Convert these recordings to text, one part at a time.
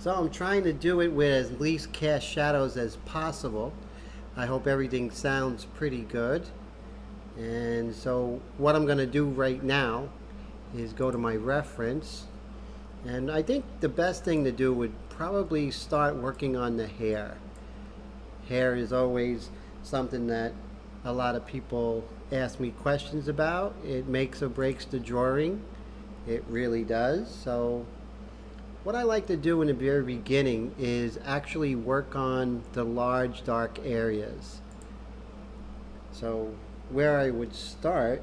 So I'm trying to do it with as least cast shadows as possible. I hope everything sounds pretty good. And so what I'm going to do right now is go to my reference. And I think the best thing to do would probably start working on the hair. Hair is always something that a lot of people ask me questions about. It makes or breaks the drawing. It really does. So what I like to do in the very beginning is actually work on the large dark areas. So where I would start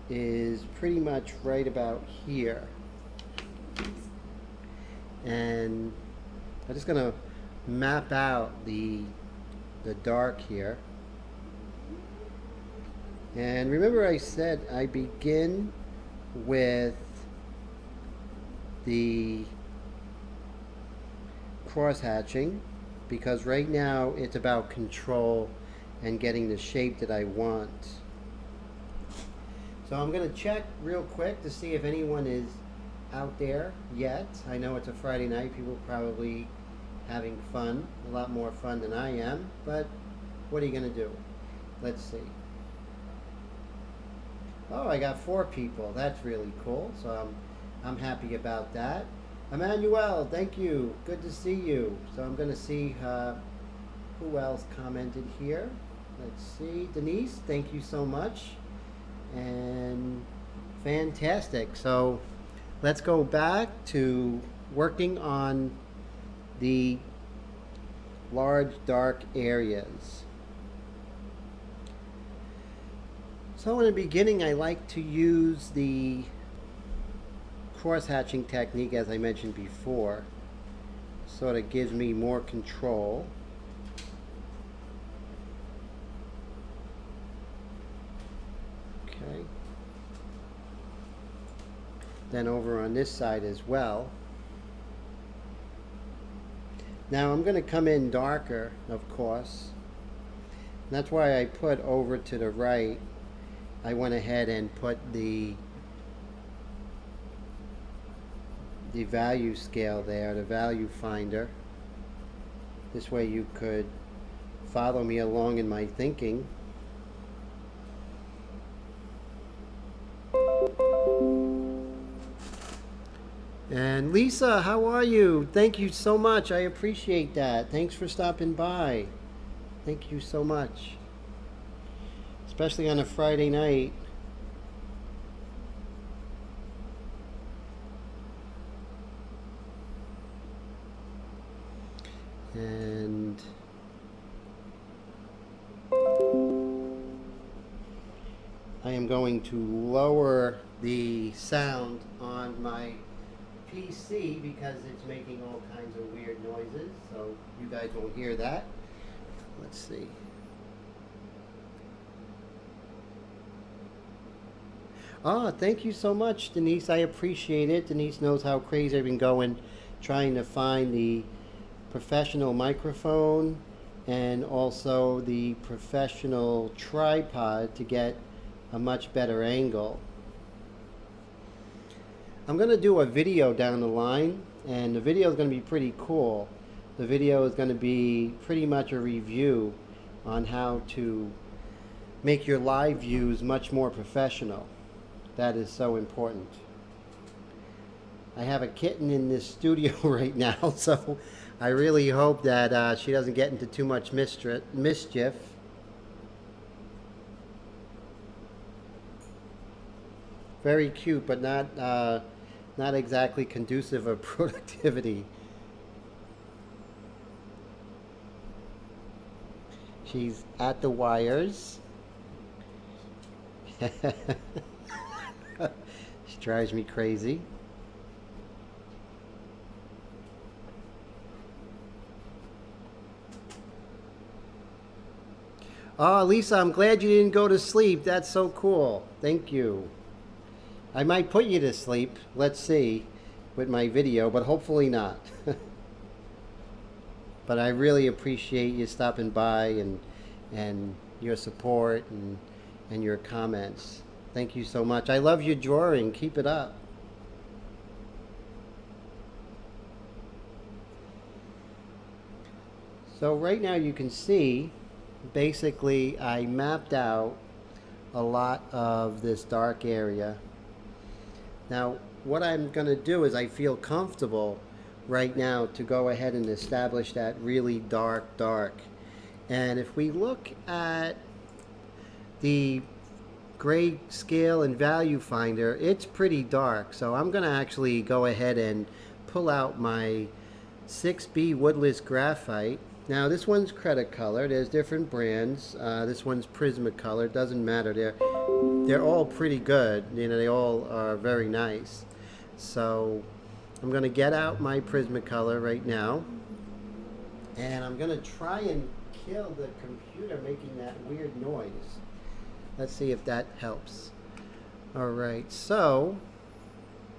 is pretty much right about here. And I'm just going to map out the dark here. And remember I said I begin with the cross hatching because right now it's about control and getting the shape that I want. So I'm going to check real quick to see if anyone is out there yet. I know it's a Friday night. People are probably having fun, a lot more fun than I am, but what are you going to do? Let's see. Oh, I got 4 people. That's really cool. So I'm happy about that. Emmanuel, thank you. Good to see you. So I'm going to see who else commented here. Let's see. Denise, thank you so much. And fantastic. So let's go back to working on the large dark areas. So in the beginning, I like to use the cross-hatching technique, as I mentioned before. Sort of gives me more control. Okay. Then over on this side as well. Now I'm going to come in darker, of course. That's why I put over to the right. I went ahead and put the value scale there, the value finder. This way you could follow me along in my thinking. And Lisa, how are you? Thank you so much. I appreciate that. Thanks for stopping by. Thank you so much. Especially on a Friday night. And I am going to lower the sound on my PC because it's making all kinds of weird noises, so you guys won't hear that. Let's see. Ah, thank you so much, Denise. I appreciate it. Denise knows how crazy I've been going trying to find the professional microphone and also the professional tripod to get a much better angle. I'm going to do a video down the line, and the video is going to be pretty cool. The video is going to be pretty much a review on how to make your live views much more professional. That is so important. I have a kitten in this studio right now, so I really hope that she doesn't get into too much mischief. Very cute, but not exactly conducive of productivity. She's at the wires. She drives me crazy. Oh, Lisa, I'm glad you didn't go to sleep. That's so cool. Thank you. I might put you to sleep, let's see, with my video, but hopefully not. But I really appreciate you stopping by and your support and your comments. Thank you so much. I love your drawing. Keep it up. So right now you can see, basically I mapped out a lot of this dark area. Now what I'm going to do is I feel comfortable right now to go ahead and establish that really dark. And if we look at the grayscale and value finder, it's pretty dark. So I'm going to actually go ahead and pull out my 6B woodless graphite. Now this one's credit color. There's different brands. This one's Prismacolor. Doesn't matter. They're all pretty good. You know, they all are very nice. So I'm going to get out my Prismacolor right now, and I'm going to try and kill the computer making that weird noise. Let's see if that helps. All right, so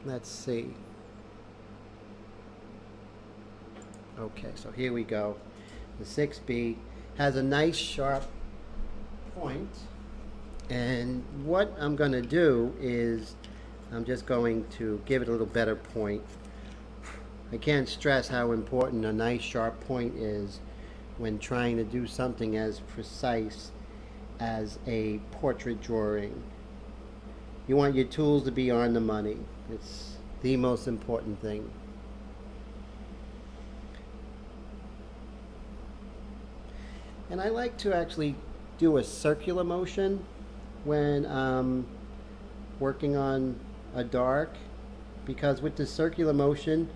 let's see. Okay, so here we go. The 6B has a nice sharp point, and what I'm going to do is I'm just going to give it a little better point. I can't stress how important a nice sharp point is when trying to do something as precise as a portrait drawing. You want your tools to be on the money. It's the most important thing. And I like to actually do a circular motion when I'm working on a dark, because with the circular motion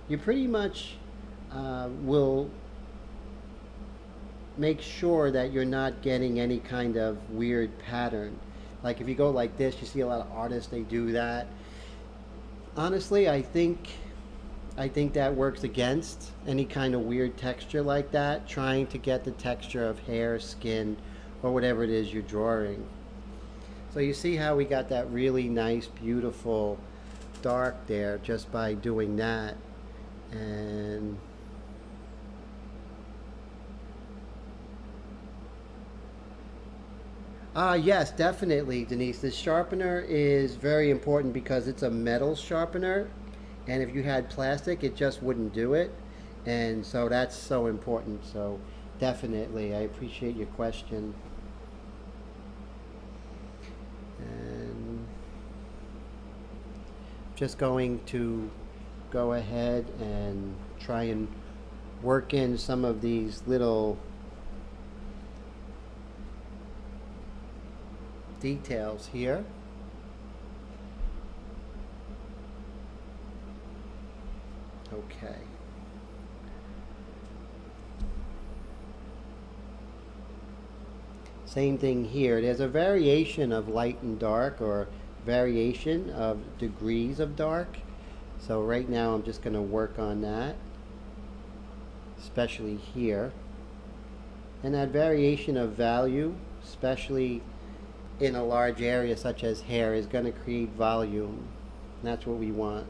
you pretty much will make sure that you're not getting any kind of weird pattern. Like if you go like this, you see a lot of artists, they do that. Honestly, I think that works against any kind of weird texture like that, trying to get the texture of hair, skin, or whatever it is you're drawing. So you see how we got that really nice, beautiful dark there just by doing that. And yes, definitely, Denise. This sharpener is very important because it's a metal sharpener, and if you had plastic, it just wouldn't do it. And so that's so important. So definitely, I appreciate your question. And just going to go ahead and try and work in some of these little details here. Okay. Same thing here. There's a variation of light and dark, or variation of degrees of dark. So right now I'm just going to work on that, especially here. And that variation of value, especially in a large area such as hair, is going to create volume. And that's what we want.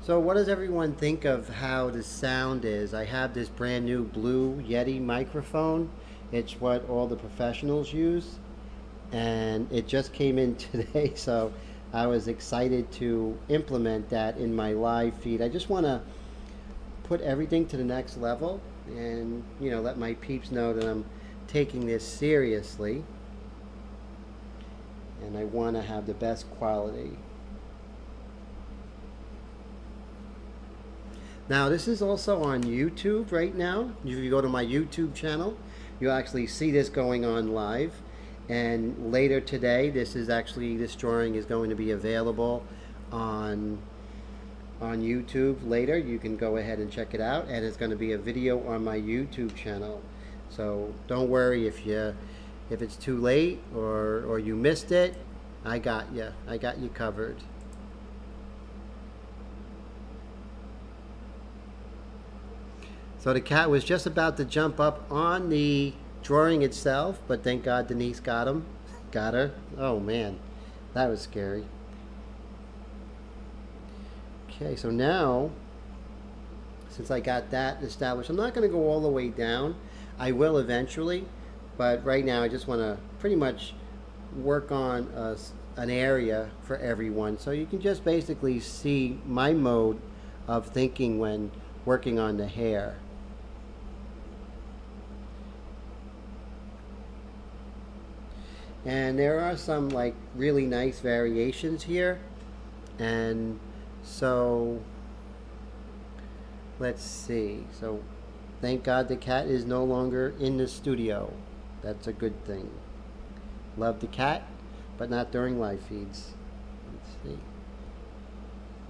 So what does everyone think of how the sound is? I have this brand new Blue Yeti microphone. It's what all the professionals use, and it just came in today, so I was excited to implement that in my live feed. I just want to put everything to the next level and, you know, let my peeps know that I'm taking this seriously, and I want to have the best quality. Now this is also on YouTube right now. If you go to my YouTube channel, you'll actually see this going on live. And later today, this drawing is going to be available on YouTube later. You can go ahead and check it out, and it's going to be a video on my YouTube channel. So don't worry if it's too late or you missed it. I got you. I got you covered. So the cat was just about to jump up on the drawing itself, but thank God Denise got him. Got her. Oh man, that was scary. Okay, so now, since I got that established, I'm not going to go all the way down. I will eventually, but right now I just want to pretty much work on an area for everyone. So you can just basically see my mode of thinking when working on the hair. And there are some like really nice variations here. And so let's see. So thank God the cat is no longer in the studio. That's a good thing. Love the cat, but not during live feeds. Let's see.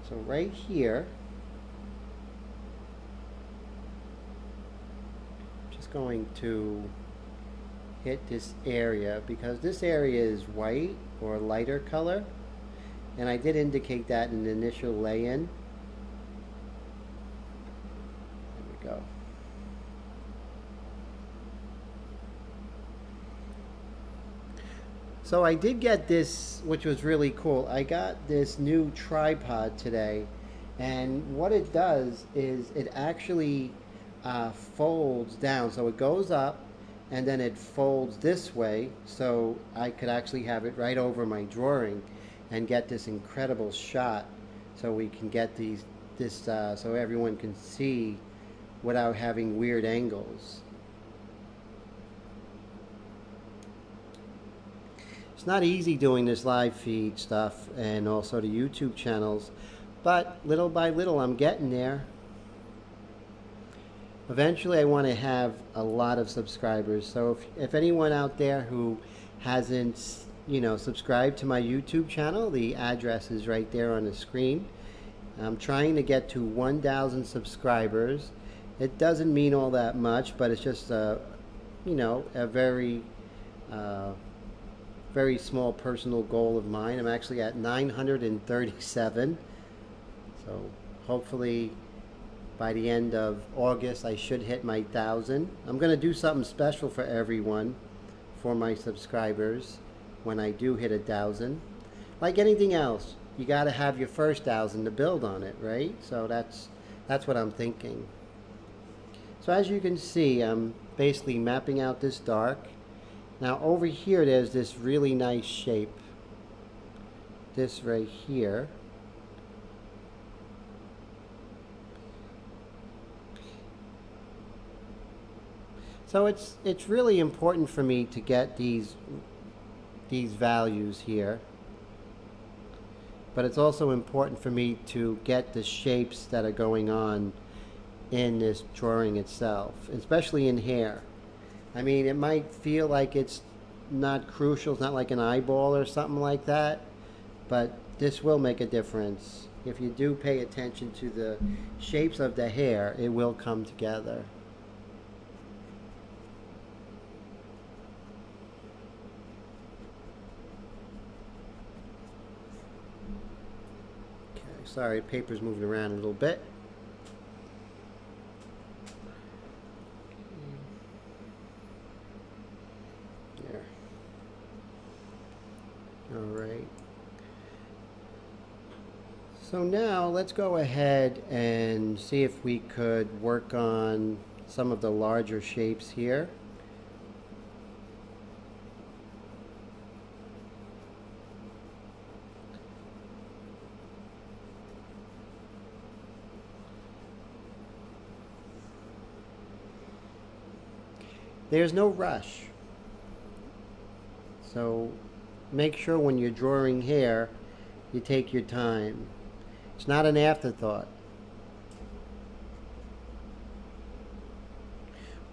So right here, just going to hit this area because this area is white or lighter color, and I did indicate that in the initial lay-in. There we go. So I did get this, which was really cool. I got this new tripod today, and what it does is it actually folds down. So it goes up, and then it folds this way, so I could actually have it right over my drawing and get this incredible shot. So we can get so everyone can see without having weird angles. It's not easy doing this live feed stuff and also the YouTube channels, but little by little I'm getting there. Eventually I want to have a lot of subscribers, so if anyone out there who hasn't subscribed to my YouTube channel, the address is right there on the screen. I'm trying to get to 1,000 subscribers. It doesn't mean all that much, but it's just a very very small personal goal of mine. I'm actually at 937, so hopefully by the end of August I should hit my 1,000. I'm going to do something special for everyone, for my subscribers, when I do hit 1,000. Like anything else, you got to have your first 1,000 to build on it, right? So that's what I'm thinking. So as you can see, I'm basically mapping out this dark. Now over here there's this really nice shape, this right here. So it's really important for me to get these values here, but it's also important for me to get the shapes that are going on in this drawing itself, especially in hair. I mean, it might feel like it's not crucial, it's not like an eyeball or something like that, but this will make a difference. If you do pay attention to the shapes of the hair, it will come together. Okay, sorry, paper's moving around a little bit. Alright, so now let's go ahead and see if we could work on some of the larger shapes here. There's no rush, so make sure when you're drawing hair, you take your time. It's not an afterthought.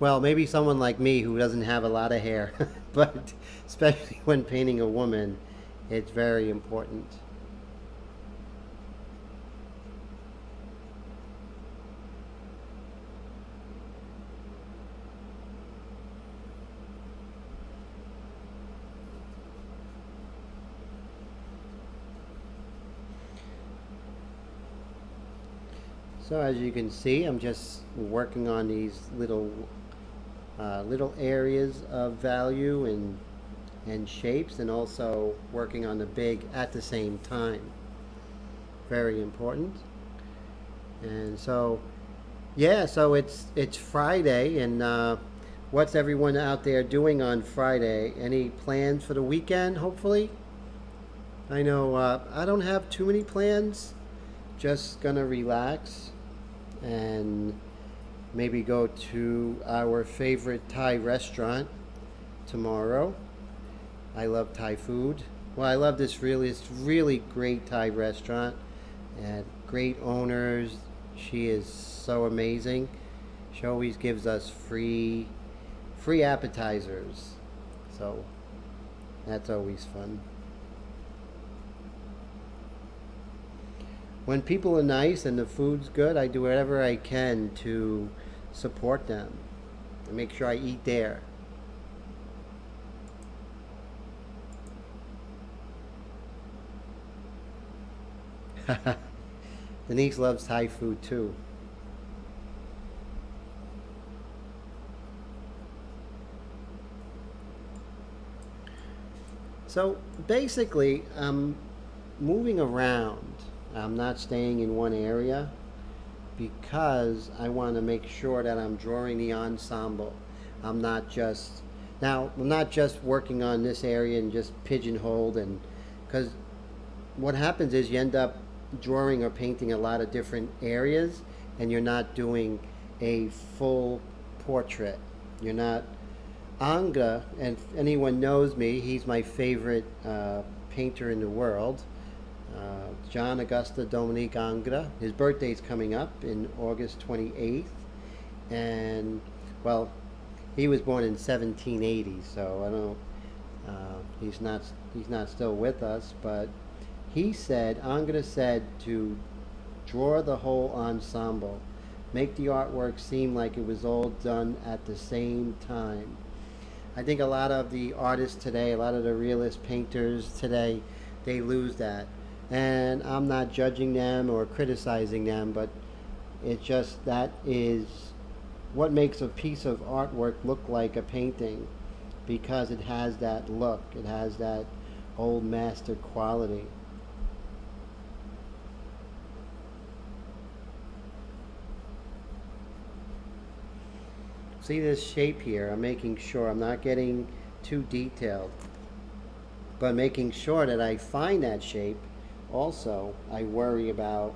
Well, maybe someone like me who doesn't have a lot of hair, but especially when painting a woman, it's very important. So as you can see, I'm just working on these little areas of value and shapes, and also working on the big at the same time. Very important. And so, yeah, so it's Friday, and what's everyone out there doing on Friday? Any plans for the weekend, hopefully? I know I don't have too many plans. just gonna relax and maybe go to our favorite Thai restaurant tomorrow. I love Thai food. Well, I love it's really great Thai restaurant and great owners. She is so amazing. She always gives us free appetizers. So that's always fun. When people are nice and the food's good, I do whatever I can to support them and make sure I eat there. Denise loves Thai food too. So basically, I'm moving around. I'm not staying in one area because I want to make sure that I'm drawing the ensemble. I'm not just I'm not just working on this area and just pigeonholed, and because what happens is you end up drawing or painting a lot of different areas and you're not doing a full portrait. You're not Anga, and if anyone knows me, he's my favorite painter in the world. John Augusta Dominique Angra. His birthday's coming up in August 28th. And, well, he was born in 1780, so I he's not still with us, but Angra said to draw the whole ensemble, make the artwork seem like it was all done at the same time. I think a lot of the artists today, a lot of the realist painters today, they lose that. And I'm not judging them or criticizing them, but it's just that is what makes a piece of artwork look like a painting, because it has that look, it has that old master quality. See this shape here? I'm making sure I'm not getting too detailed, but making sure that I find that shape. Also, I worry about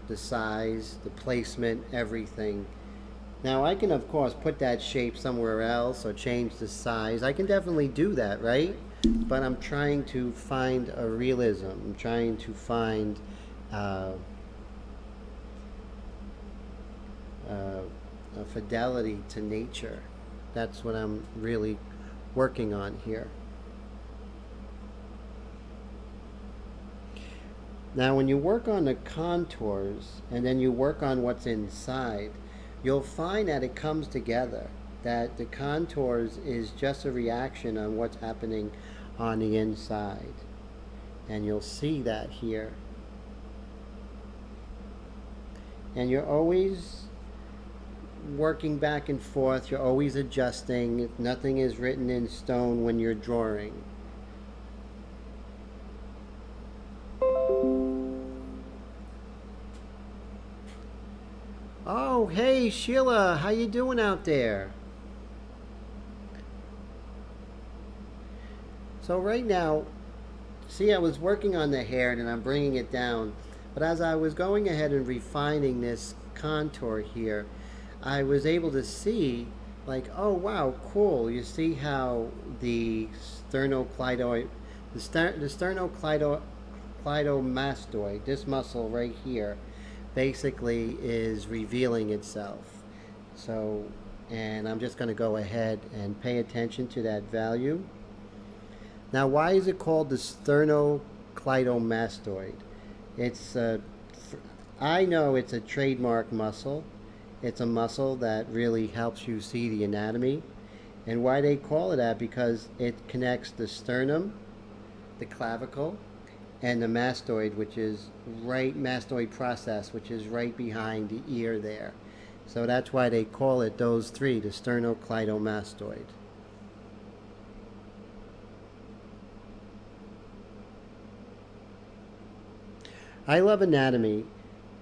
the size, the placement, everything. Now, I can, of course, put that shape somewhere else or change the size. I can definitely do that, right? But I'm trying to find a realism. I'm trying to find uh, uh, a fidelity to nature. That's what I'm really working on here. Now, when you work on the contours and then you work on what's inside, you'll find that it comes together. That the contours is just a reaction on what's happening on the inside. And you'll see that here. And you're always working back and forth, you're always adjusting. Nothing is written in stone when you're drawing. Oh, hey Sheila, how you doing out there? So right now, see, I was working on the hair and I'm bringing it down, but as I was going ahead and refining this contour here, I was able to see, like, oh wow, cool. You see how the sternocleidoid, the sternocleidomastoid, this muscle right here, basically is revealing itself. So, and I'm just going to go ahead and pay attention to that value. Now, why is it called the sternocleidomastoid? It's I know it's a trademark muscle. It's a muscle that really helps you see the anatomy. And why they call it that? Because it connects the sternum, the clavicle, and the mastoid, which is mastoid process, which is right behind the ear there. So that's why they call it those three, the sternocleidomastoid. I love anatomy.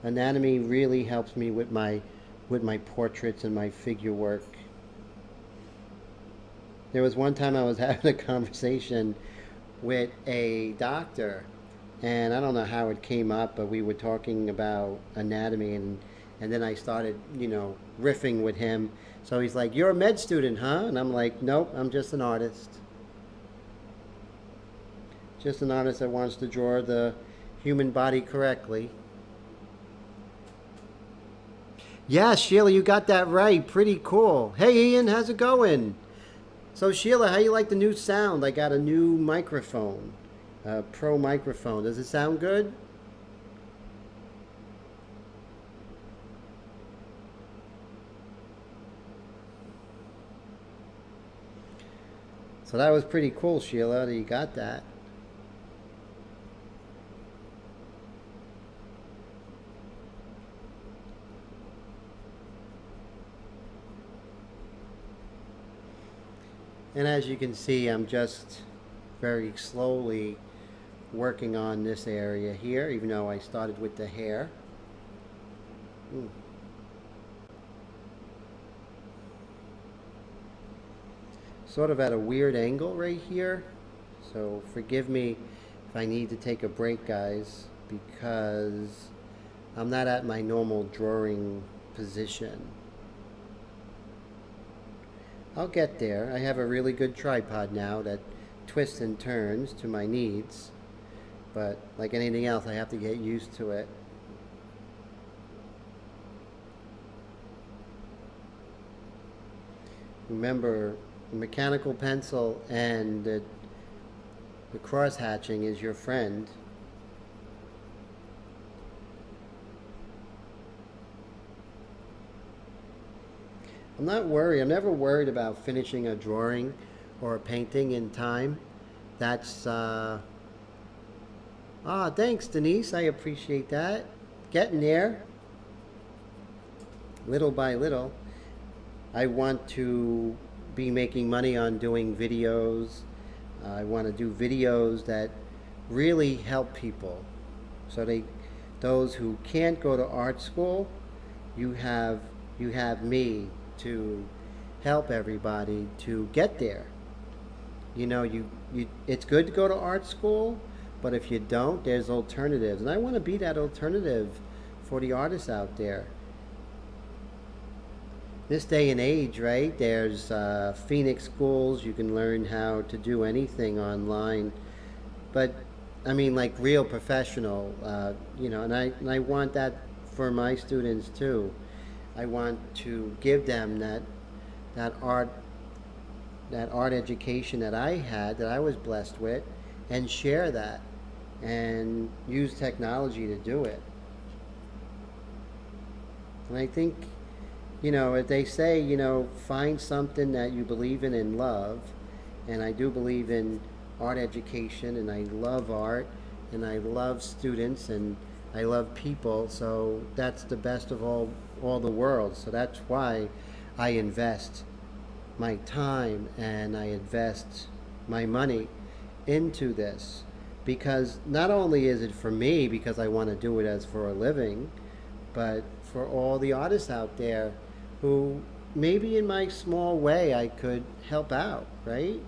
Anatomy really helps me with my portraits and my figure work. There was one time I was having a conversation with a doctor, and I don't know how it came up, but we were talking about anatomy, and then I started, riffing with him. So he's like, "You're a med student, huh?" And I'm like, "Nope, I'm just an artist. Just an artist that wants to draw the human body correctly." Yeah, Sheila, you got that right. Pretty cool. Hey, Ian, how's it going? So, Sheila, how you like the new sound? I got a new microphone, a pro microphone. Does it sound good? So that was pretty cool, Sheila, that you got that. And as you can see, I'm just very slowly working on this area here, even though I started with the hair. Mm. Sort of at a weird angle right here. So forgive me if I need to take a break, guys, because I'm not at my normal drawing position. I'll get there. I have a really good tripod now that twists and turns to my needs. But like anything else, I have to get used to it. Remember, the mechanical pencil and the cross hatching is your friend. I'm not worried. I'm never worried about finishing a drawing or a painting in time. That's, thanks, Denise. I appreciate that. Getting there, little by little. I want to be making money on doing videos. I want to do videos that really help people. So those who can't go to art school, you have me to help everybody to get there. It's good to go to art school, but if you don't, there's alternatives. And I want to be that alternative for the artists out there. This day and age, right? There's Phoenix schools. You can learn how to do anything online, but I mean, like real professional. And I want that for my students too. I want to give them that art that art education that I had, that I was blessed with, and share that and use technology to do it. And I think, if they say, find something that you believe in and love, and I do believe in art education, and I love art, and I love students, and I love people, so that's the best of all the world. So that's why I invest my time and I invest my money into this, because not only is it for me because I want to do it as for a living, but for all the artists out there who maybe in my small way I could help out, right?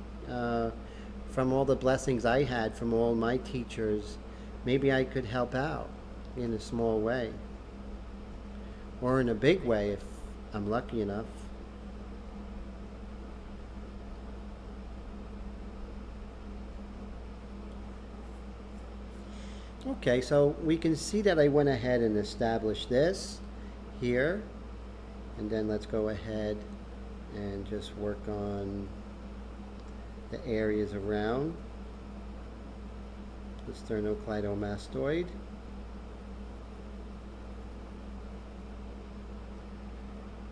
From all the blessings I had from all my teachers, maybe I could help out in a small way, or in a big way if I'm lucky enough. Okay, so we can see that I went ahead and established this here, and then let's go ahead and just work on the areas around the sternocleidomastoid.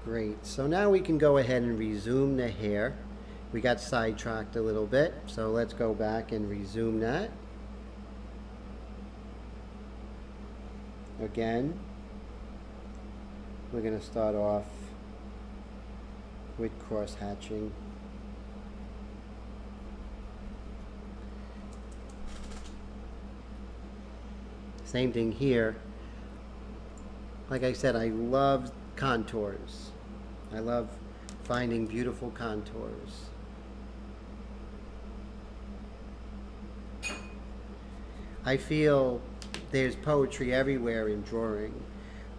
Great, so now we can go ahead and resume the hair. We got sidetracked a little bit, so let's go back and resume that. Again, we're going to start off with cross hatching. Same thing here. Like I said, I love contours. I love finding beautiful contours. I feel there's poetry everywhere in drawing,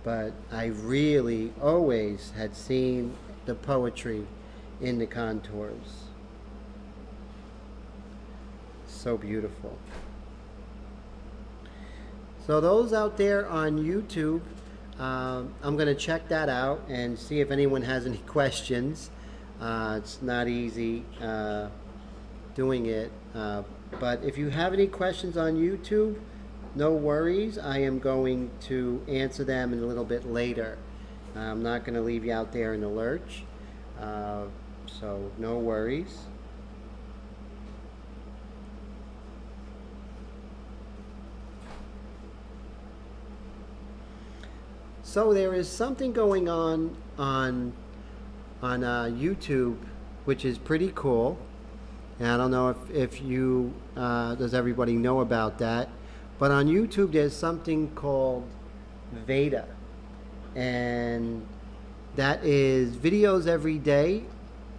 but I really always had seen the poetry in the contours. So beautiful. So those out there on YouTube, I'm going to check that out and see if anyone has any questions. It's not easy doing it, but if you have any questions on YouTube, no worries. I am going to answer them a little bit later. I'm not going to leave you out there in the lurch, so no worries. So there is something going on YouTube, which is pretty cool. And I don't know if you does everybody know about that, but on YouTube there's something called Veda, and that is videos every day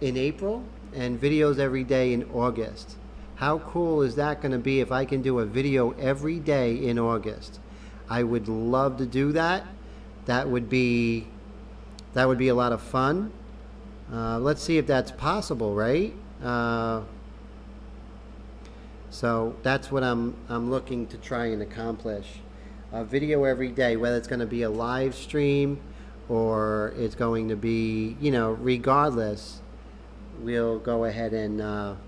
in April and videos every day in August. How cool is that going to be if I can do a video every day in August? I would love to do that. That would be a lot of fun. Let's see if that's possible, right? So that's what I'm looking to try and accomplish. A video every day, whether it's going to be a live stream or it's going to be, regardless, we'll go ahead and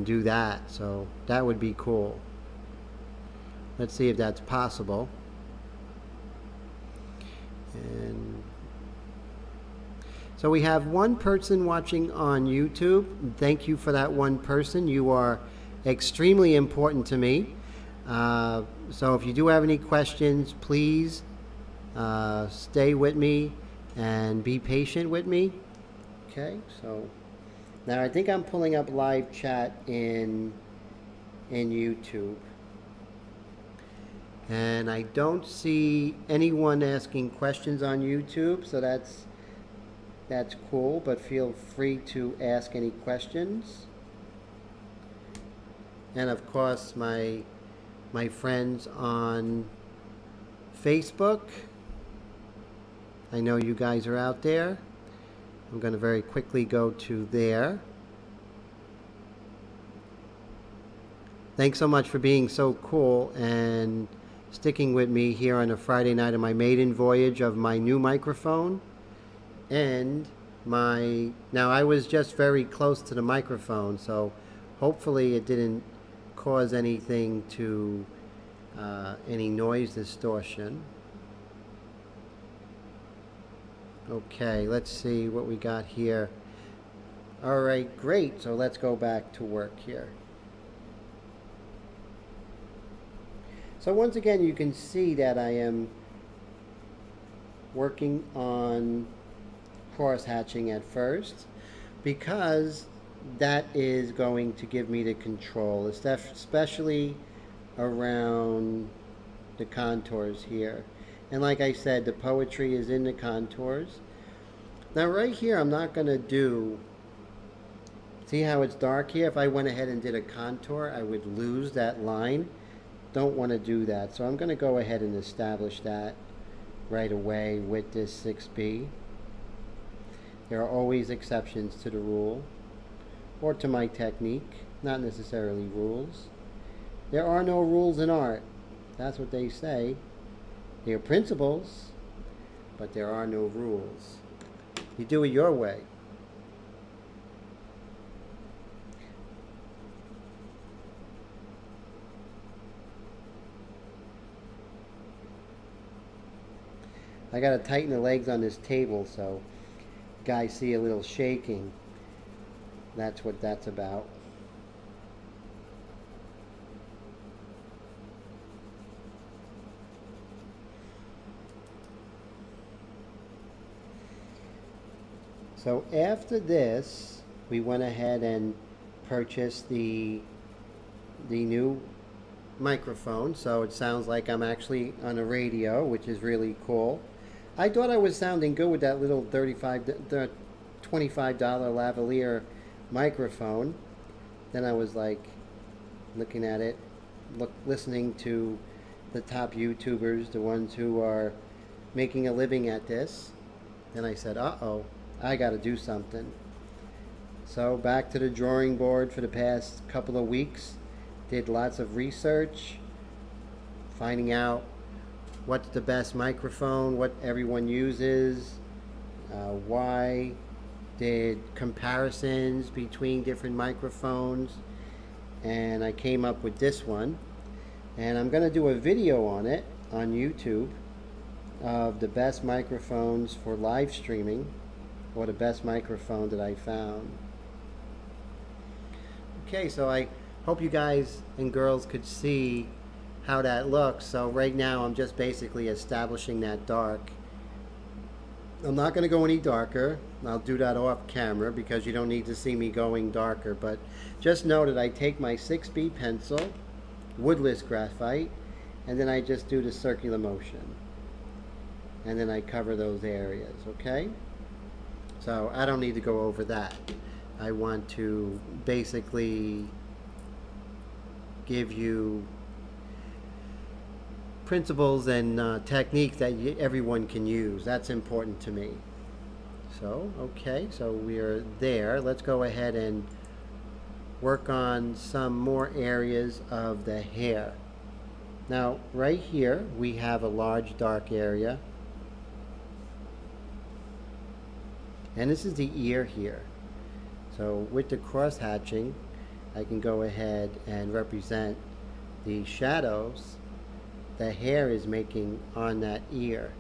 do that. So that would be cool. Let's see if that's possible. And so we have one person watching on YouTube. Thank you for that one person. You are extremely important to me. So if you do have any questions, please stay with me and be patient with me. Okay, so now I think I'm pulling up live chat in YouTube. And I don't see anyone asking questions on YouTube, so that's cool, but feel free to ask any questions. And of course, my friends on Facebook, I know you guys are out there. I'm going to very quickly go to there. Thanks so much for being so cool and sticking with me here on a Friday night of my maiden voyage of my new microphone. And now I was just very close to the microphone, so hopefully it didn't cause anything to any noise distortion. Okay, let's see what we got here. All right, great. So let's go back to work here. So once again, you can see that I am working on cross hatching at first, because that is going to give me the control, especially around the contours here. And like I said, the poetry is in the contours. Now right here, I'm not going to do, see how it's dark here? If I went ahead and did a contour, I would lose that line. Don't want to do that. So I'm going to go ahead and establish that right away with this 6B. There are always exceptions to the rule, or to my technique, not necessarily rules. There are no rules in art. That's what they say. There are principles, but there are no rules. You do it your way. I gotta tighten the legs on this table so guys see a little shaking. That's what that's about. So after this, we went ahead and purchased the new microphone, so it sounds like I'm actually on a radio, which is really cool. I thought I was sounding good with that little $25 lavalier microphone. Then I was like looking at it. listening to the top YouTubers, the ones who are making a living at this. And I said, uh-oh, I got to do something. So back to the drawing board for the past couple of weeks. Did lots of research, finding out what's the best microphone, what everyone uses, why, did comparisons between different microphones, and I came up with this one. And I'm going to do a video on it on YouTube of the best microphones for live streaming, or the best microphone that I found. Okay, so I hope you guys and girls could see how that looks. So right now I'm just basically establishing that dark. I'm not going to go any darker. I'll do that off camera because you don't need to see me going darker. But just know that I take my 6B pencil, woodless graphite, and then I just do the circular motion. And then I cover those areas, okay? So I don't need to go over that. I want to basically give you principles and techniques that everyone can use. That's important to me. So, okay, so we're there. Let's go ahead and work on some more areas of the hair. Now, right here, we have a large dark area. And this is the ear here. So with the cross hatching, I can go ahead and represent the shadows the hair is making on that ear.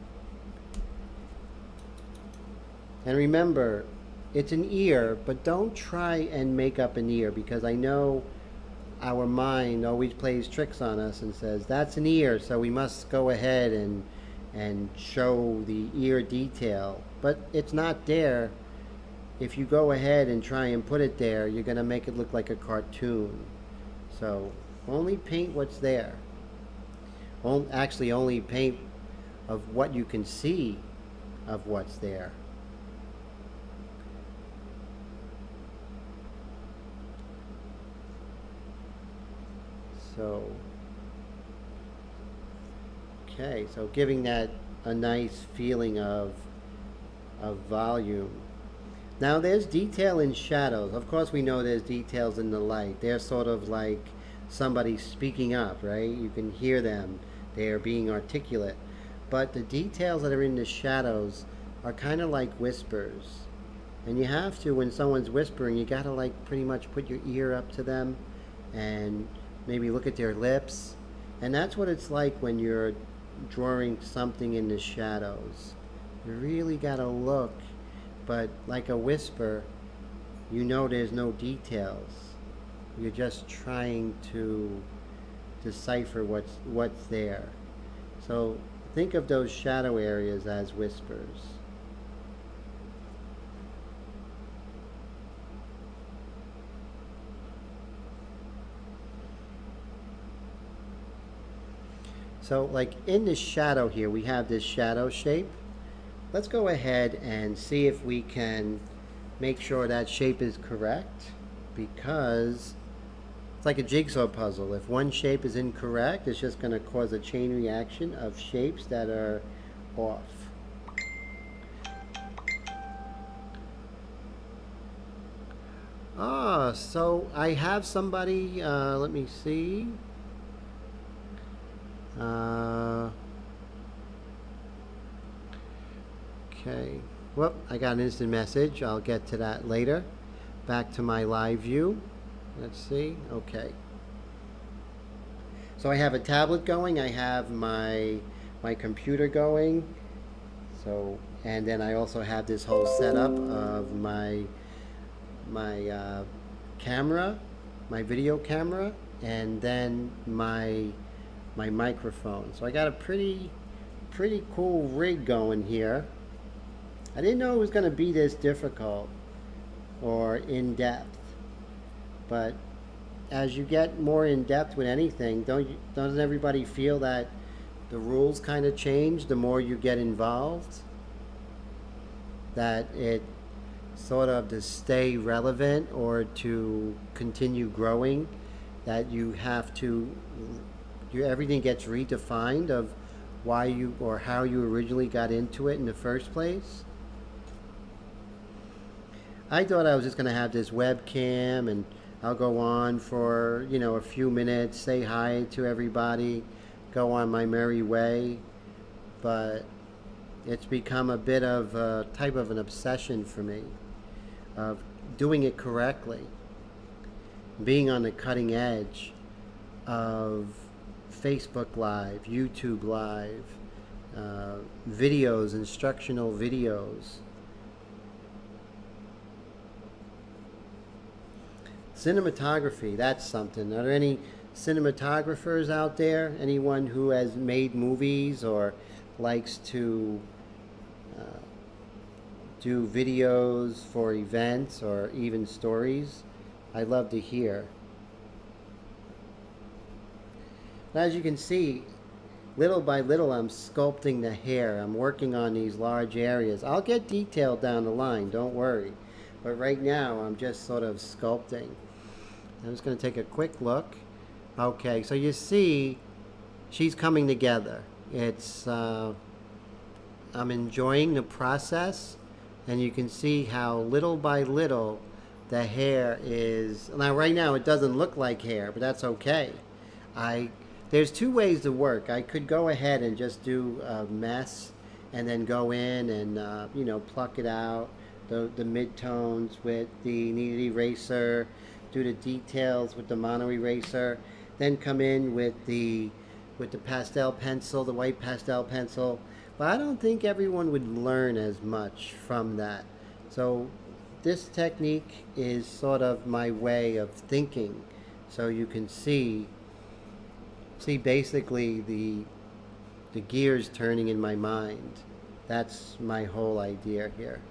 And remember, it's an ear, but don't try and make up an ear, because I know our mind always plays tricks on us and says, that's an ear, so we must go ahead and show the ear detail. But it's not there. If you go ahead and try and put it there, you're going to make it look like a cartoon. So only paint what's there. Actually, only paint of what you can see of what's there. So, okay, so giving that a nice feeling of volume. Now there's detail in shadows. Of course we know there's details in the light. They're sort of like somebody speaking up, right? You can hear them. They're being articulate. But the details that are in the shadows are kind of like whispers. And you have to, when someone's whispering, you gotta like pretty much put your ear up to them and maybe look at their lips. And that's what it's like when you're drawing something in the shadows. You really gotta look, but like a whisper, you know there's no details. You're just trying to decipher what's there. So think of those shadow areas as whispers. So like in this shadow here, we have this shadow shape. Let's go ahead and see if we can make sure that shape is correct, because it's like a jigsaw puzzle. If one shape is incorrect, it's just going to cause a chain reaction of shapes that are off. So I have somebody, let me see. Okay. Whoop, I got an instant message. I'll get to that later. Back to my live view. Let's see. Okay. So I have a tablet going. I have my computer going. So, and then I also have this whole setup of my camera, my video camera, and then my microphone. So I got a pretty cool rig going here. I didn't know it was going to be this difficult or in-depth, but as you get more in-depth with anything, doesn't everybody feel that the rules kind of change the more you get involved? That it sort of, to stay relevant or to continue growing, that you have to, everything gets redefined of why you or how you originally got into it in the first place. I thought I was just going to have this webcam and I'll go on for, a few minutes, say hi to everybody, go on my merry way. But it's become a bit of a type of an obsession for me of doing it correctly, being on the cutting edge of Facebook Live, YouTube Live, videos, instructional videos. Cinematography, that's something. Are there any cinematographers out there? Anyone who has made movies or likes to do videos for events or even stories? I'd love to hear. As you can see, little by little I'm sculpting the hair. I'm working on these large areas. I'll get detailed down the line, don't worry. But right now I'm just sort of sculpting. I'm just going to take a quick look. Okay, so you see she's coming together. It's I'm enjoying the process, and you can see how little by little the hair is. Now right now it doesn't look like hair, but that's okay. There's two ways to work. I could go ahead and just do a mess and then go in and pluck it out, the mid-tones with the kneaded eraser, do the details with the mono eraser, then come in with the pastel pencil, the white pastel pencil. But I don't think everyone would learn as much from that. So this technique is sort of my way of thinking. So you can see basically the gears turning in my mind. That's my whole idea here.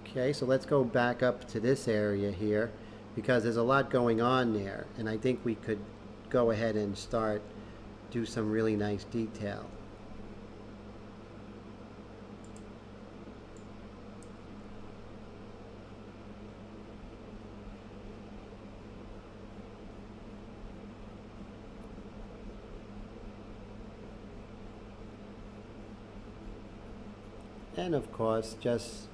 Okay, so let's go back up to this area here because there's a lot going on there, and I think we could go ahead and do some really nice detail. And of course, just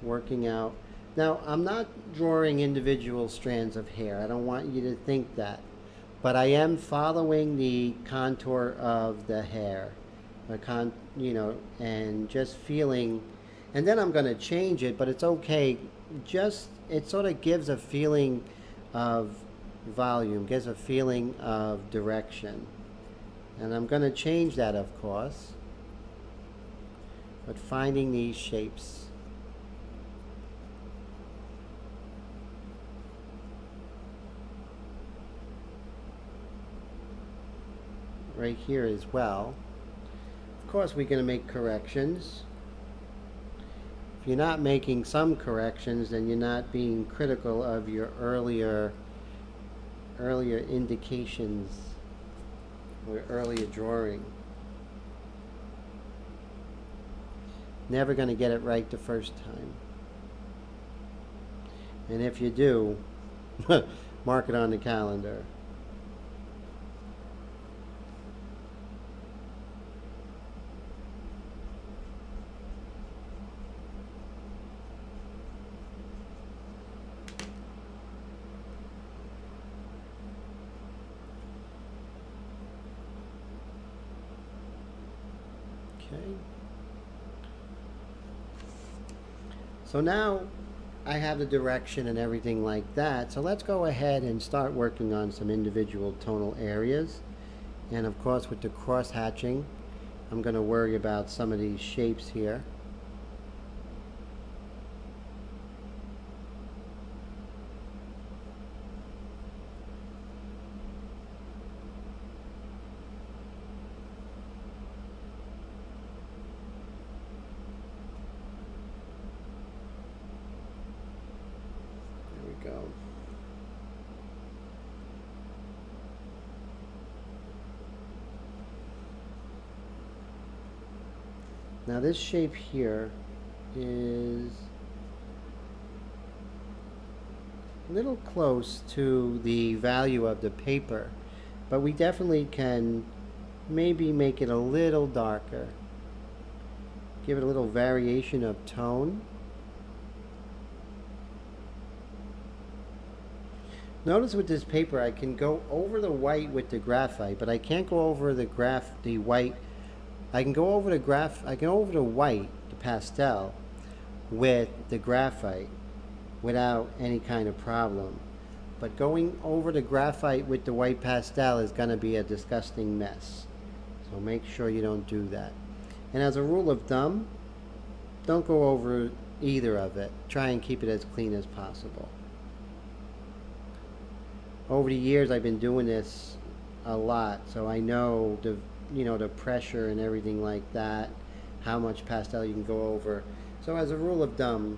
working out. Now, I'm not drawing individual strands of hair. I don't want you to think that. But I am following the contour of the hair. And just feeling, and then I'm going to change it, but it's okay. It sort of gives a feeling of volume, gives a feeling of direction. And I'm going to change that, of course. But finding these shapes. Right here as well. Of course, we're going to make corrections. If you're not making some corrections, then you're not being critical of your earlier indications or earlier drawing. Never going to get it right the first time. And if you do, mark it on the calendar. Okay. So now I have the direction and everything like that. So let's go ahead and start working on some individual tonal areas. And of course with the cross hatching, I'm going to worry about some of these shapes here. Go. Now this shape here is a little close to the value of the paper, but we definitely can maybe make it a little darker. Give it a little variation of tone. Notice with this paper I can go over the white with the graphite, but I can't go over the white. I can go over the white, the pastel, with the graphite without any kind of problem. But going over the graphite with the white pastel is going to be a disgusting mess. So make sure you don't do that. And as a rule of thumb, don't go over either of it. Try and keep it as clean as possible. Over the years I've been doing this a lot, so I know the pressure and everything like that, how much pastel you can go over. So as a rule of thumb,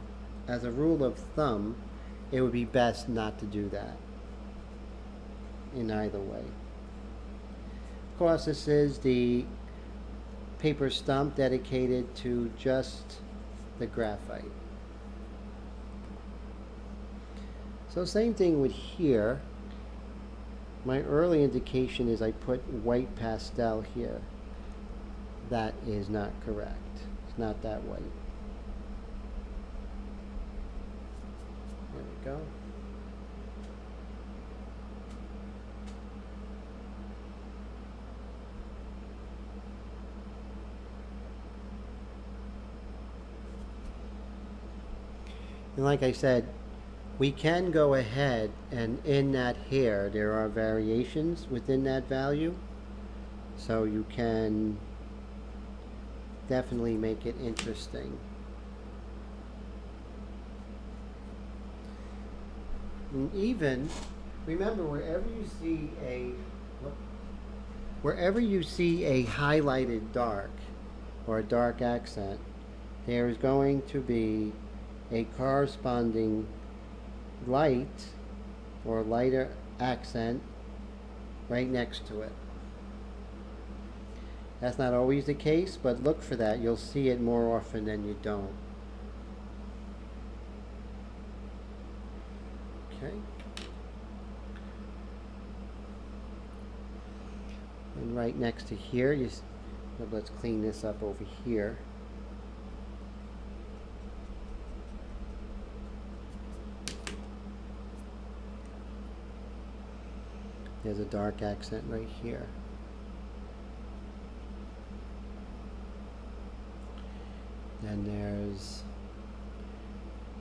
it would be best not to do that in either way. Of course, this is the paper stump dedicated to just the graphite. So same thing with here. My early indication is I put white pastel here. That is not correct. It's not that white. There we go. And like I said, we can go ahead and in that hair there are variations within that value, so you can definitely make it interesting. And even remember, wherever you see a highlighted dark or a dark accent, there is going to be a corresponding light or lighter accent right next to it. That's not always the case, but look for that. You'll see it more often than you don't. Okay. And right next to here, let's clean this up over here. There's a dark accent right here. Then there's,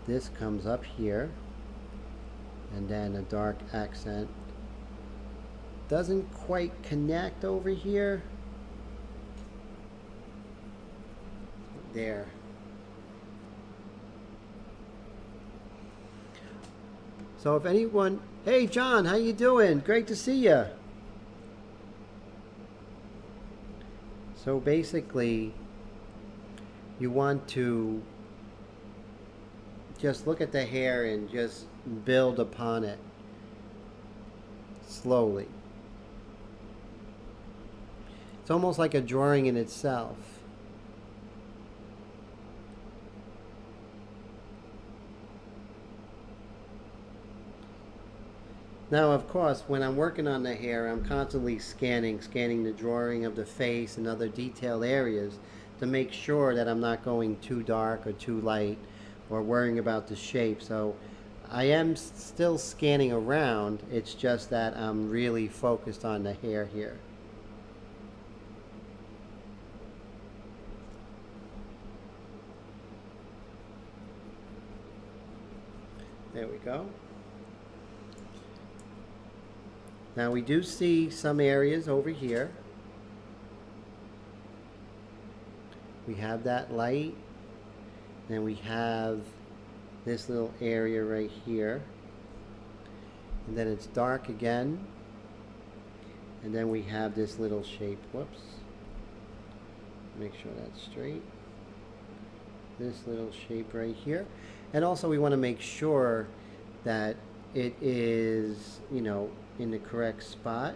this comes up here, and then a dark accent. Doesn't quite connect over here. There. So if anyone, hey John, how you doing? Great to see you. So basically, you want to just look at the hair and just build upon it slowly. It's almost like a drawing in itself. Now, of course, when I'm working on the hair, I'm constantly scanning the drawing of the face and other detailed areas to make sure that I'm not going too dark or too light or worrying about the shape. So I am still scanning around. It's just that I'm really focused on the hair here. There we go. Now we do see some areas over here. We have that light, and we have this little area right here, and then it's dark again, and then we have this little shape. Whoops. Make sure that's straight. This little shape right here. And also we want to make sure that it is, in the correct spot.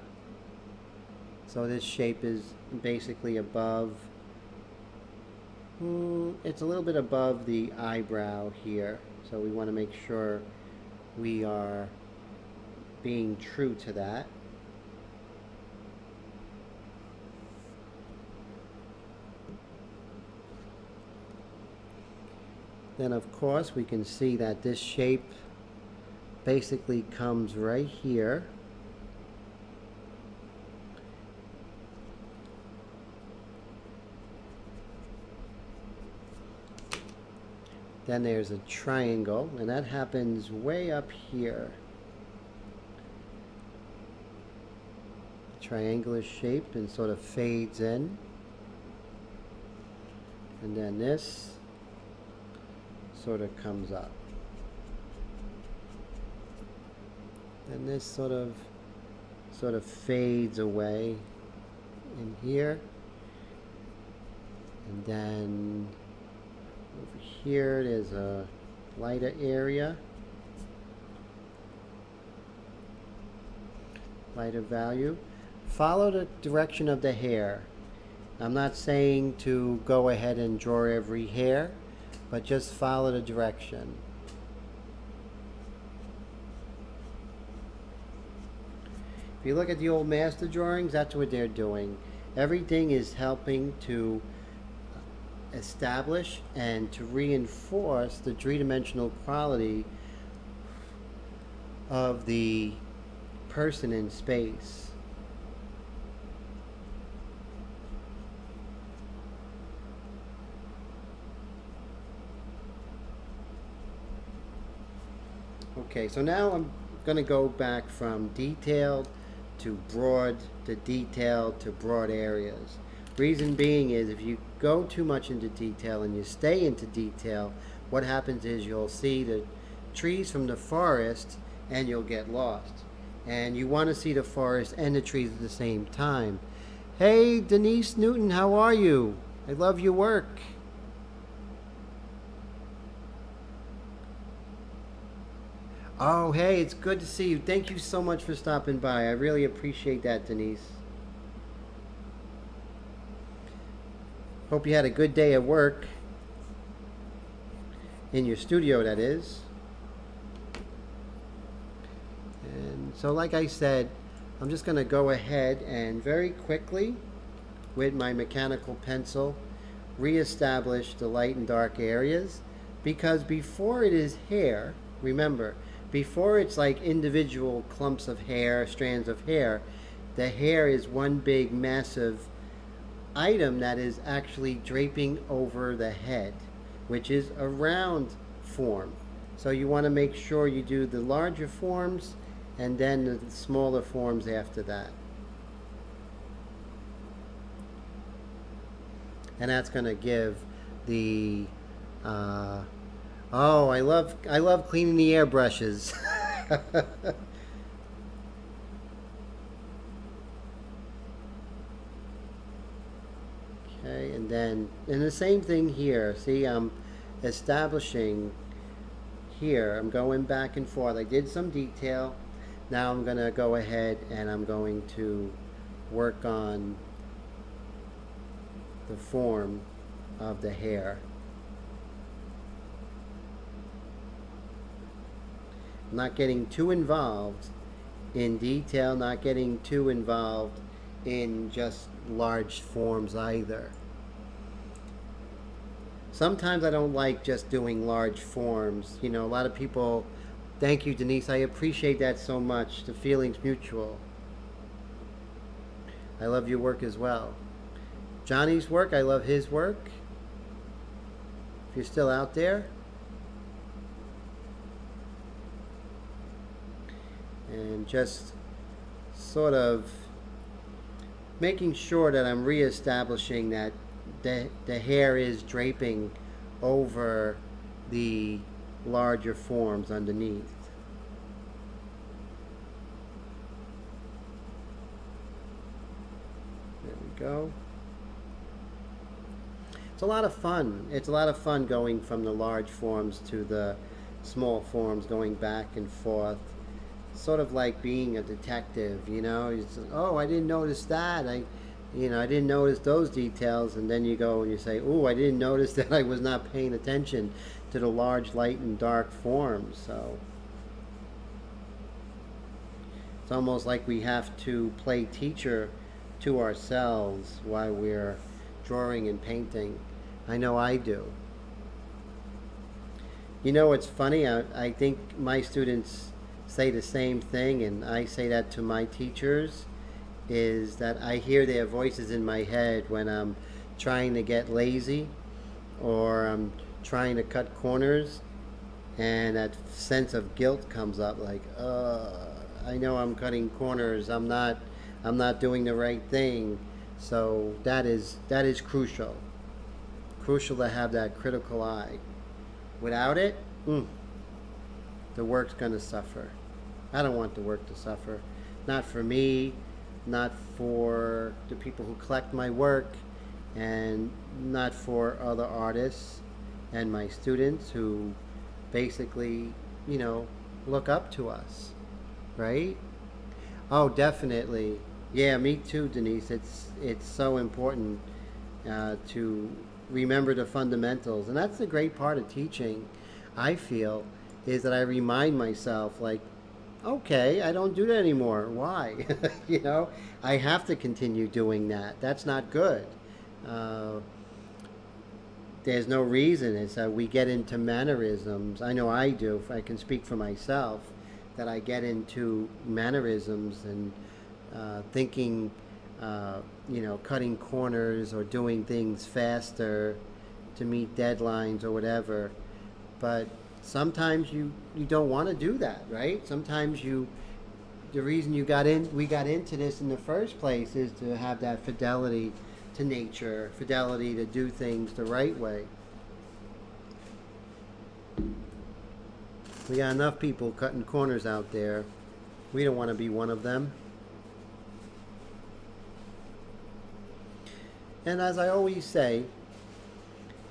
So this shape is basically above, it's a little bit above the eyebrow here. So we want to make sure we are being true to that. Then of course we can see that this shape basically comes right here. Then there's a triangle, and that happens way up here. Triangular shape and sort of fades in. And then this sort of comes up. And this sort of fades away in here. And then over here there's a lighter area, lighter value. Follow the direction of the hair. I'm not saying to go ahead and draw every hair, but just follow the direction. If you look at the old master drawings, that's what they're doing. Everything is helping to establish and to reinforce the three-dimensional quality of the person in space. Okay, so now I'm going to go back from detailed to broad, to detailed to broad areas. Reason being is if you go too much into detail and you stay into detail, what happens is you'll see the trees from the forest and you'll get lost. And you want to see the forest and the trees at the same time. Hey, Denise Newton, how are you? I love your work. Oh, hey, it's good to see you. Thank you so much for stopping by. I really appreciate that, Denise. Hope you had a good day at work. In your studio, that is. And so, like I said, I'm just going to go ahead and very quickly, with my mechanical pencil, reestablish the light and dark areas. Because before it is hair, remember, before it's like individual clumps of hair, strands of hair, the hair is one big massive item that is actually draping over the head, which is a round form. So you want to make sure you do the larger forms and then the smaller forms after that. And that's going to give the oh, I love cleaning the airbrushes. Okay, and the same thing here. See, I'm establishing here. I'm going back and forth. I did some detail. Now I'm going to go ahead and I'm going to work on the form of the hair. Not getting too involved in detail, not getting too involved in just large forms either. Sometimes I don't like just doing large forms. You know, a lot of people, thank you, Denise, I appreciate that so much. The feeling's mutual. I love your work as well. Johnny's work, I love his work. If you're still out there. And just sort of making sure that I'm reestablishing that the hair is draping over the larger forms underneath. There we go. It's a lot of fun. It's a lot of fun going from the large forms to the small forms, going back and forth. Sort of like being a detective, you know. You say, oh, I didn't notice that. I didn't notice those details, and then you go and you say, oh, I didn't notice that I was not paying attention to the large light and dark forms. So It's almost like we have to play teacher to ourselves while we're drawing and painting. I know I do. You know what's funny? I think my students say the same thing, and I say that to my teachers, is that I hear their voices in my head when I'm trying to get lazy or I'm trying to cut corners, and that sense of guilt comes up like, I know I'm cutting corners. I'm not doing the right thing. So that is crucial. Crucial to have that critical eye. Without it, the work's going to suffer. I don't want the work to suffer. Not for me, not for the people who collect my work, and not for other artists and my students who basically, look up to us, right? Oh, definitely. Yeah, me too, Denise. It's so important to remember the fundamentals, and that's the great part of teaching. I feel is that I remind myself, like, okay, I don't do that anymore. Why? I have to continue doing that. That's not good. Uh, there's no reason. It's we get into mannerisms. I know I do. If I can speak for myself, that I get into mannerisms and thinking, cutting corners or doing things faster to meet deadlines or whatever. But sometimes you don't want to do that, right? Sometimes the reason we got into this in the first place is to have that fidelity to nature, fidelity to do things the right way. We got enough people cutting corners out there. We don't want to be one of them. And as I always say,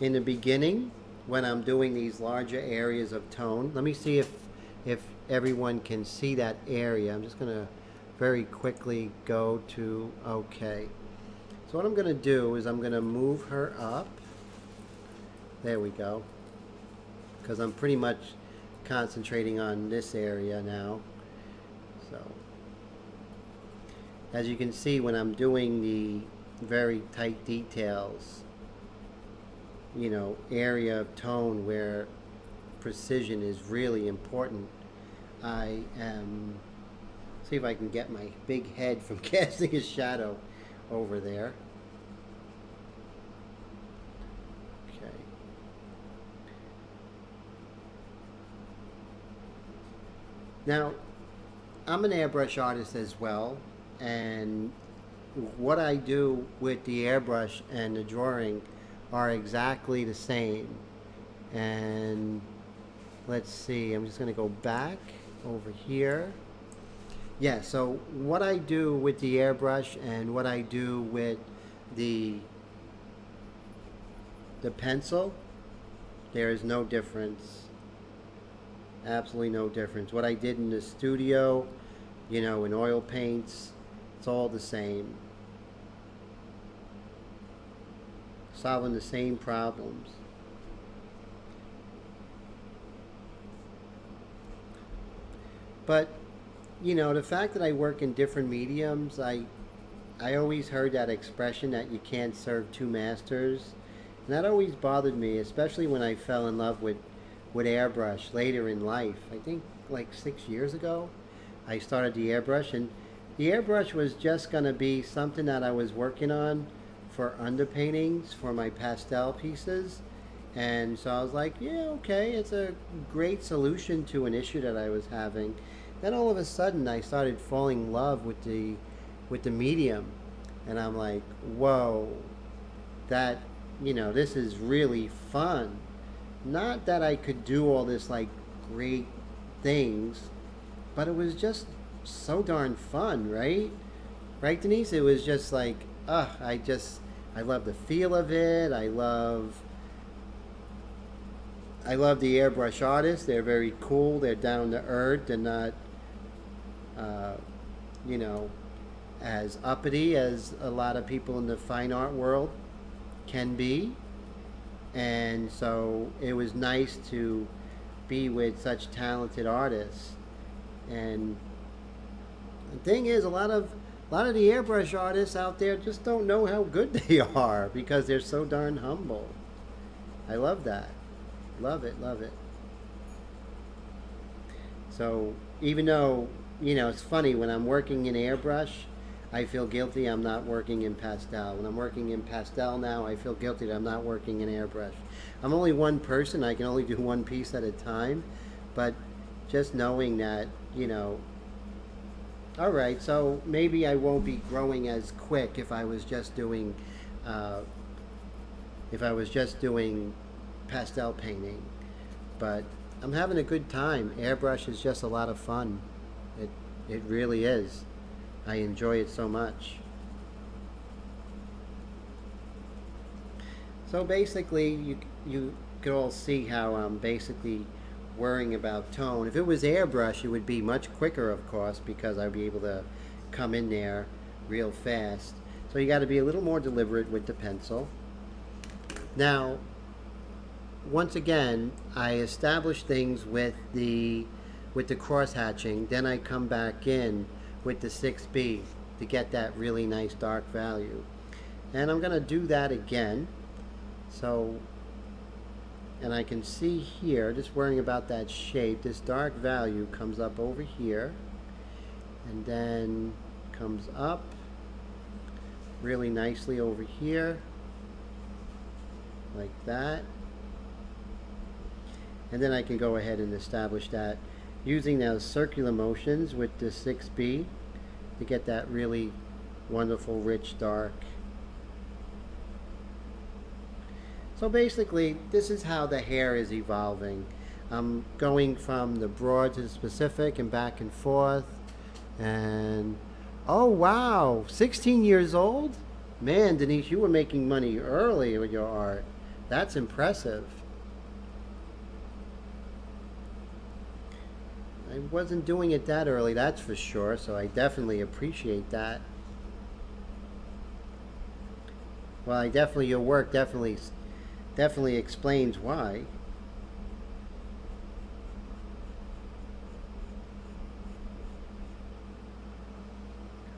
in the beginning, when I'm doing these larger areas of tone, let me see if everyone can see that area. I'm just going to very quickly go to OK. So what I'm going to do is I'm going to move her up. There we go. Because I'm pretty much concentrating on this area now. So as you can see, when I'm doing the very tight details, area of tone where precision is really important, I am, see if I can get my big head from casting a shadow over there. Okay. Now, I'm an airbrush artist as well, and what I do with the airbrush and the drawing are exactly the same. And let's see, I'm just going to go back over here. Yeah, so what I do with the airbrush and what I do with the pencil, there is no difference. Absolutely no difference. What I did in the studio, in oil paints, it's all the same. Solving the same problems. But, the fact that I work in different mediums, I always heard that expression that you can't serve two masters. And that always bothered me, especially when I fell in love with airbrush later in life. I think like 6 years ago, I started the airbrush. And the airbrush was just going to be something that I was working on for underpaintings for my pastel pieces. And so I was like, yeah, okay, it's a great solution to an issue that I was having. Then all of a sudden I started falling in love with the medium, and I'm like, whoa, that, this is really fun. Not that I could do all this like great things, but it was just so darn fun, right? Right, Denise? It was just like, I love the feel of it. I love the airbrush artists. They're very cool. They're down to earth. They're not, as uppity as a lot of people in the fine art world can be. And so it was nice to be with such talented artists. And The thing is, a lot of the airbrush artists out there just don't know how good they are because they're so darn humble. I love that. Love it, love it. So even though, it's funny when I'm working in airbrush, I feel guilty I'm not working in pastel. When I'm working in pastel now, I feel guilty that I'm not working in airbrush. I'm only one person, I can only do one piece at a time, but just knowing that, all right, so maybe I won't be growing as quick uh, if I was just doing pastel painting, but I'm having a good time. Airbrush is just a lot of fun. It it really is. I enjoy it so much. So basically, you could all see how I'm basically worrying about tone. If it was airbrush, it would be much quicker, of course, because I'd be able to come in there real fast. So you got to be a little more deliberate with the pencil. Now, once again, I establish things with the cross hatching. Then I come back in with the 6B to get that really nice dark value. And I'm going to do that again. So, and I can see here, just worrying about that shape, this dark value comes up over here and then comes up really nicely over here like that. And then I can go ahead and establish that using those circular motions with the 6B to get that really wonderful rich dark. So basically, this is how the hair is evolving. I'm going from the broad to the specific and back and forth. And oh wow, 16 years old? Man, Denise, you were making money early with your art. That's impressive. I wasn't doing it that early, that's for sure, so I definitely appreciate that. Well, your work definitely explains why.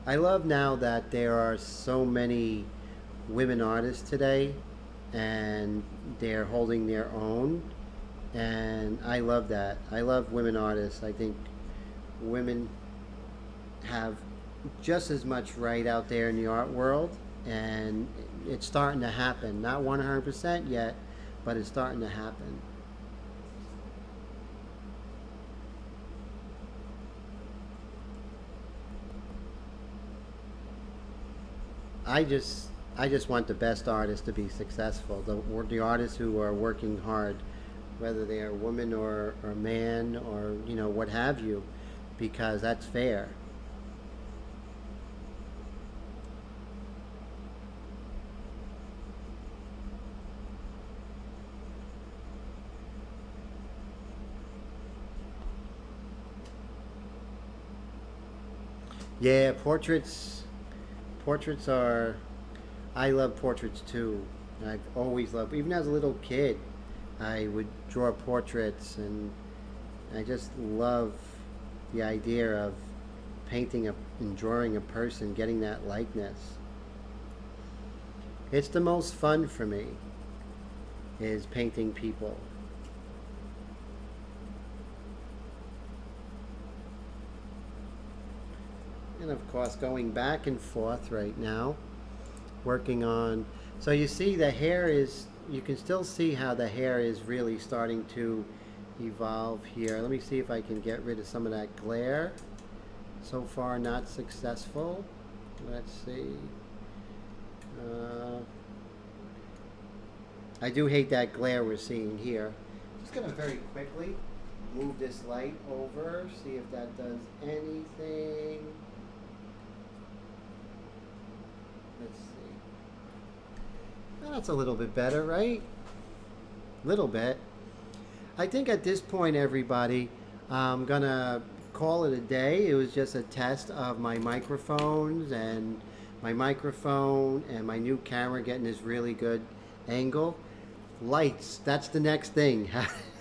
I love now that there are so many women artists today and they're holding their own, and I love that. I love women artists. I think women have just as much right out there in the art world, and it's starting to happen. Not 100% yet, but it's starting to happen. I just I just want the best artists to be successful. The artists who are working hard, whether they are woman or man or what have you, because that's fair. Yeah, portraits are. I love portraits too. I've always loved, even as a little kid, I would draw portraits, and I just love the idea of painting and drawing a person, getting that likeness. It's the most fun for me, is painting people. And of course, going back and forth right now, working on. So you see, you can still see how the hair is really starting to evolve here. Let me see if I can get rid of some of that glare. So far, not successful. Let's see. Uh, I do hate that glare we're seeing here. Just gonna very quickly move this light over, see if that does anything. Let's see. Well, that's a little bit better, right? Little bit. I think at this point, everybody, I'm gonna call it a day. It was just a test of my microphone and my new camera getting this really good angle. Lights, that's the next thing.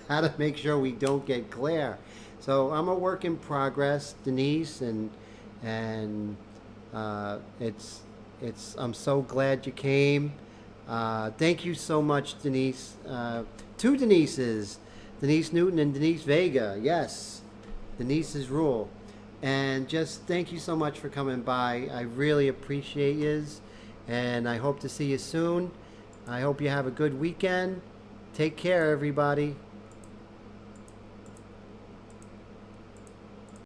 How to make sure we don't get glare. So I'm a work in progress, Denise, and and I'm so glad you came. Thank you so much, Denise. Two Denises, Denise Newton and Denise Vega. Yes, Denise's rule. And just thank you so much for coming by. I really appreciate yous, and I hope to see you soon. I hope you have a good weekend. Take care, everybody.